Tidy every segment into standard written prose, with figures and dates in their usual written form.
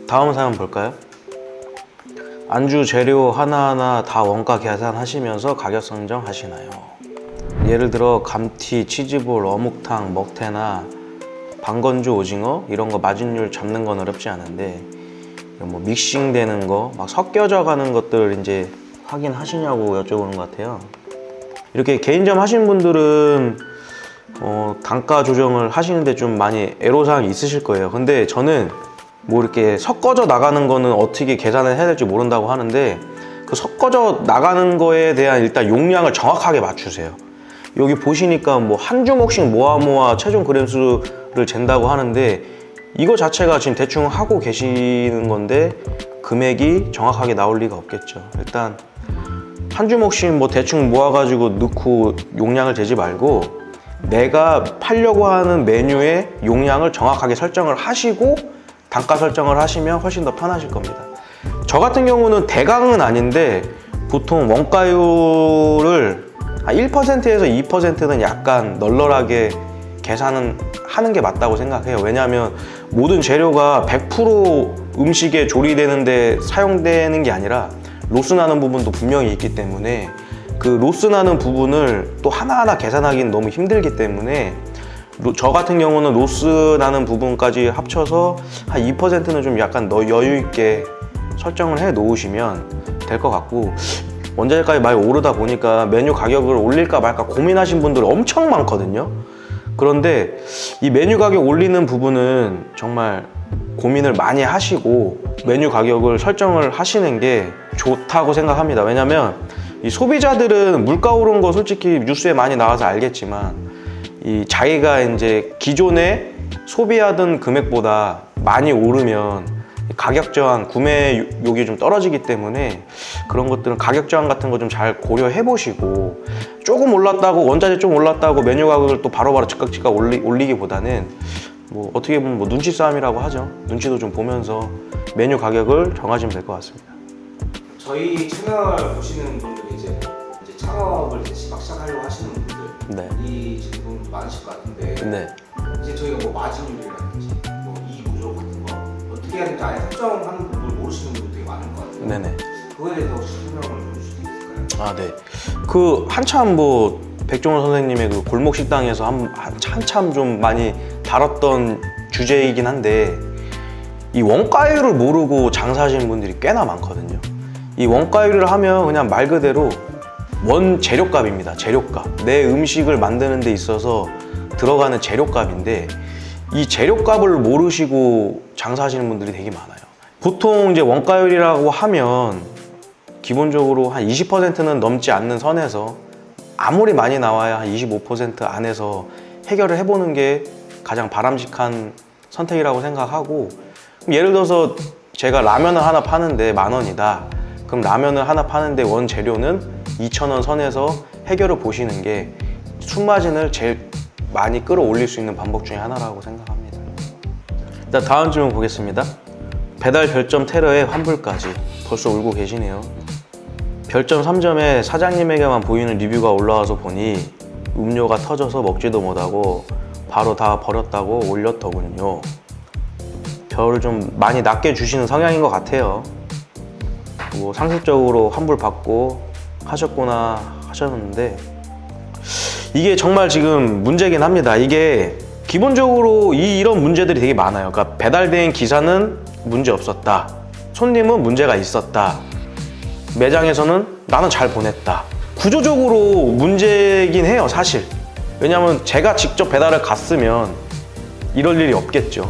다음 사연 볼까요? 안주 재료 하나하나 다 원가 계산하시면서 가격 선정하시나요? 예를 들어 감튀, 치즈볼, 어묵탕, 먹태나 방건조 오징어 이런 거 마진율 잡는 건 어렵지 않은데 뭐 믹싱되는 거 막 섞여져 가는 것들 이제 확인하시냐고 여쭤보는 것 같아요. 이렇게 개인점 하시는 분들은 단가 조정을 하시는데 좀 많이 애로사항이 있으실 거예요. 근데 저는 뭐 이렇게 섞어져 나가는 거는 어떻게 계산을 해야 될지 모른다고 하는데 그 섞어져 나가는 거에 대한 일단 용량을 정확하게 맞추세요. 여기 보시니까 뭐 한 주먹씩 모아 최종 그램수를 잰다고 하는데 이거 자체가 지금 대충 하고 계시는 건데 금액이 정확하게 나올 리가 없겠죠. 일단 한 주먹씩 뭐 대충 모아가지고 넣고 용량을 재지 말고 내가 팔려고 하는 메뉴의 용량을 정확하게 설정을 하시고 단가 설정을 하시면 훨씬 더 편하실 겁니다. 저 같은 경우는 대강은 아닌데 보통 원가율을 1%에서 2%는 약간 널널하게 계산은 하는 게 맞다고 생각해요. 왜냐하면 모든 재료가 100% 음식에 조리되는데 사용되는 게 아니라 로스 나는 부분도 분명히 있기 때문에 그 로스 나는 부분을 또 하나하나 계산하기는 너무 힘들기 때문에 저 같은 경우는 로스 나는 부분까지 합쳐서 한 2%는 좀 약간 여유 있게 설정을 해 놓으시면 될 것 같고, 원자재값이 많이 오르다 보니까 메뉴 가격을 올릴까 말까 고민하신 분들이 엄청 많거든요. 그런데 이 메뉴 가격 올리는 부분은 정말 고민을 많이 하시고 메뉴 가격을 설정을 하시는 게 좋다고 생각합니다. 왜냐면 이 소비자들은 물가 오른 거 솔직히 뉴스에 많이 나와서 알겠지만 이 자기가 이제 기존에 소비하던 금액보다 많이 오르면 가격 저항, 구매욕이 좀 떨어지기 때문에 그런 것들은 가격 저항 같은 거 좀 잘 고려해 보시고, 조금 올랐다고 원자재 좀 올랐다고 메뉴 가격을 또 바로바로 즉각 올리기보다는 뭐 어떻게 보면 뭐 눈치 싸움이라고 하죠. 눈치도 좀 보면서 메뉴 가격을 정하시면 될 것 같습니다. 저희 채널 보시는 분들이 이제 창업을 이제 시작하려고 하시는 분들, 네. 이 질문 많으실 것 같은데, 네. 이제 저희가 뭐 마진율이라든지 뭐 이익 구조 같은 거 어떻게 해야 되는지 아예 설정하는 부분을 모르시는 분들 되게 많을 것 같아요. 네네. 그거에 대해서 혹시 설명을 좀 해주실 수 있을까요? 아, 네. 그 한참 뭐 백종원 선생님의 그 골목 식당에서 한참 좀 많이 다뤘던 주제이긴 한데, 이 원가율을 모르고 장사하시는 분들이 꽤나 많거든요. 이 원가율을 하면 그냥 말 그대로 원 재료값입니다. 재료값. 내 음식을 만드는 데 있어서 들어가는 재료값인데, 이 재료값을 모르시고 장사하시는 분들이 되게 많아요. 보통 이제 원가율이라고 하면 기본적으로 한 20%는 넘지 않는 선에서 아무리 많이 나와야 한 25% 안에서 해결을 해보는 게 가장 바람직한 선택이라고 생각하고, 예를 들어서 제가 라면을 하나 파는데 10,000원이다. 그럼 라면을 하나 파는데 원 재료는 2,000원 선에서 해결을 보시는 게 순마진을 제일 많이 끌어올릴 수 있는 방법 중에 하나라고 생각합니다. 일단 다음 질문 보겠습니다. 배달 별점 테러에 환불까지. 벌써 울고 계시네요. 별점 3점에 사장님에게만 보이는 리뷰가 올라와서 보니 음료가 터져서 먹지도 못하고 바로 다 버렸다고 올렸더군요. 별을 좀 많이 낮게 주시는 성향인 것 같아요. 뭐 상습적으로 환불 받고 하셨구나 하셨는데, 이게 정말 지금 문제긴 합니다. 이게 기본적으로 이런 문제들이 되게 많아요. 그러니까 배달된 기사는 문제 없었다, 손님은 문제가 있었다, 매장에서는 나는 잘 보냈다. 구조적으로 문제긴 해요, 사실. 왜냐하면 제가 직접 배달을 갔으면 이럴 일이 없겠죠.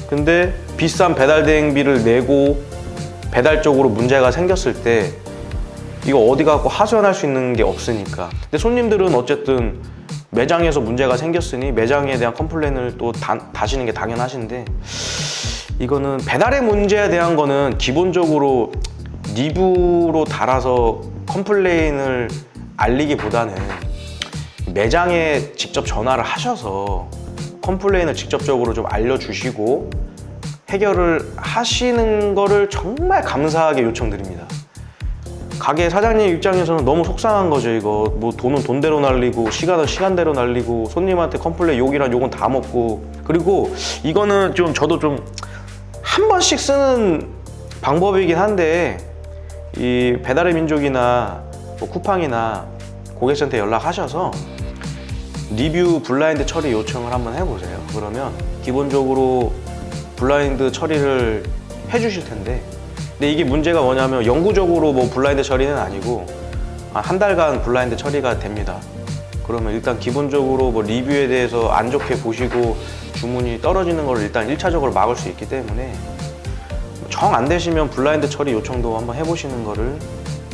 근데 비싼 배달 대행비를 내고 배달 쪽으로 문제가 생겼을 때 이거 어디 가고 하소연할 수 있는 게 없으니까. 근데 손님들은 어쨌든 매장에서 문제가 생겼으니 매장에 대한 컴플레인을 또 다시는 게 당연하신데, 이거는 배달의 문제에 대한 거는 기본적으로 리뷰로 달아서 컴플레인을 알리기보다는 매장에 직접 전화를 하셔서 컴플레인을 직접적으로 좀 알려주시고 해결을 하시는 거를 정말 감사하게 요청드립니다. 가게 사장님 입장에서는 너무 속상한 거죠. 이거 뭐 돈은 돈대로 날리고 시간은 시간대로 날리고 손님한테 컴플레인 욕이란 욕은 다 먹고, 그리고 이거는 좀 저도 좀 한 번씩 쓰는 방법이긴 한데 이 배달의 민족이나 뭐 쿠팡이나 고객센터에 연락하셔서 리뷰 블라인드 처리 요청을 한번 해보세요. 그러면 기본적으로 블라인드 처리를 해주실 텐데, 근데 이게 문제가 뭐냐면 영구적으로 뭐 블라인드 처리는 아니고 한 달간 블라인드 처리가 됩니다. 그러면 일단 기본적으로 뭐 리뷰에 대해서 안 좋게 보시고 주문이 떨어지는 걸 일단 1차적으로 막을 수 있기 때문에 정 안 되시면 블라인드 처리 요청도 한번 해보시는 거를,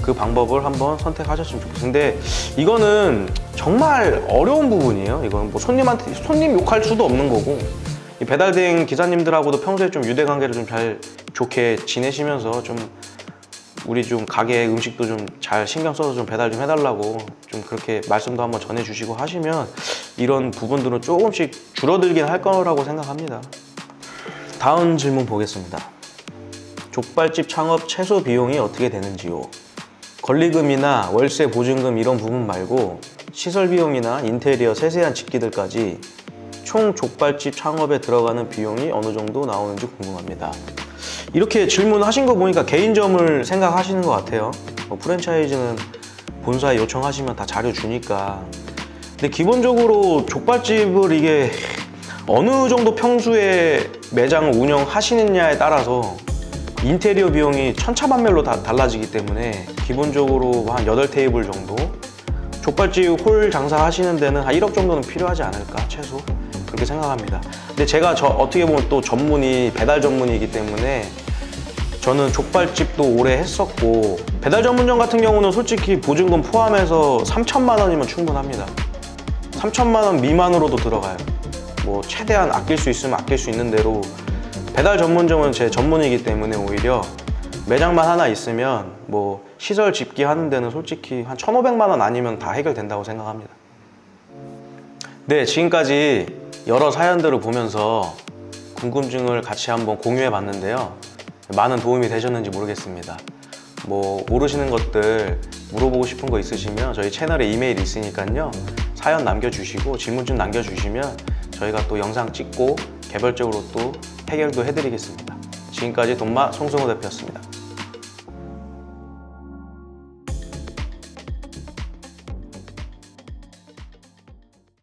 그 방법을 한번 선택하셨으면 좋겠어요. 근데 이거는 정말 어려운 부분이에요. 이건 뭐 손님 욕할 수도 없는 거고, 이 배달대행 기사님들하고도 평소에 좀 유대관계를 좀 잘 좋게 지내시면서 좀 우리 좀 가게 음식도 좀 잘 신경 써서 좀 배달 좀 해달라고 좀 그렇게 말씀도 한번 전해주시고 하시면 이런 부분들은 조금씩 줄어들긴 할 거라고 생각합니다. 다음 질문 보겠습니다. 족발집 창업 최소 비용이 어떻게 되는지요? 권리금이나 월세 보증금 이런 부분 말고 시설 비용이나 인테리어 세세한 집기들까지 총 족발집 창업에 들어가는 비용이 어느 정도 나오는지 궁금합니다. 이렇게 질문하신 거 보니까 개인점을 생각하시는 것 같아요. 프랜차이즈는 본사에 요청하시면 다 자료 주니까. 근데 기본적으로 족발집을 이게 어느 정도 평수의 매장을 운영하시느냐에 따라서 인테리어 비용이 천차만별로 다 달라지기 때문에 기본적으로 한 8테이블 정도, 족발집 홀 장사하시는 데는 한 1억 정도는 필요하지 않을까, 최소 그렇게 생각합니다. 근데 제가 어떻게 보면 또 전문이 배달 전문이기 때문에 저는 족발집도 오래 했었고, 배달 전문점 같은 경우는 솔직히 보증금 포함해서 3천만 원이면 충분합니다. 3천만 원 미만으로도 들어가요. 뭐 최대한 아낄 수 있으면 아낄 수 있는 대로. 배달 전문점은 제 전문이기 때문에 오히려 매장만 하나 있으면 뭐 시설 집기 하는 데는 솔직히 한 1,500만 원 아니면 다 해결된다고 생각합니다. 네, 지금까지 여러 사연들을 보면서 궁금증을 같이 한번 공유해 봤는데요. 많은 도움이 되셨는지 모르겠습니다. 뭐 모르시는 것들 물어보고 싶은 거 있으시면 저희 채널에 이메일 있으니까요. 사연 남겨주시고 질문좀 남겨주시면 저희가 또 영상 찍고 개별적으로 또 해결도 해드리겠습니다. 지금까지 돈마 송승호 대표였습니다.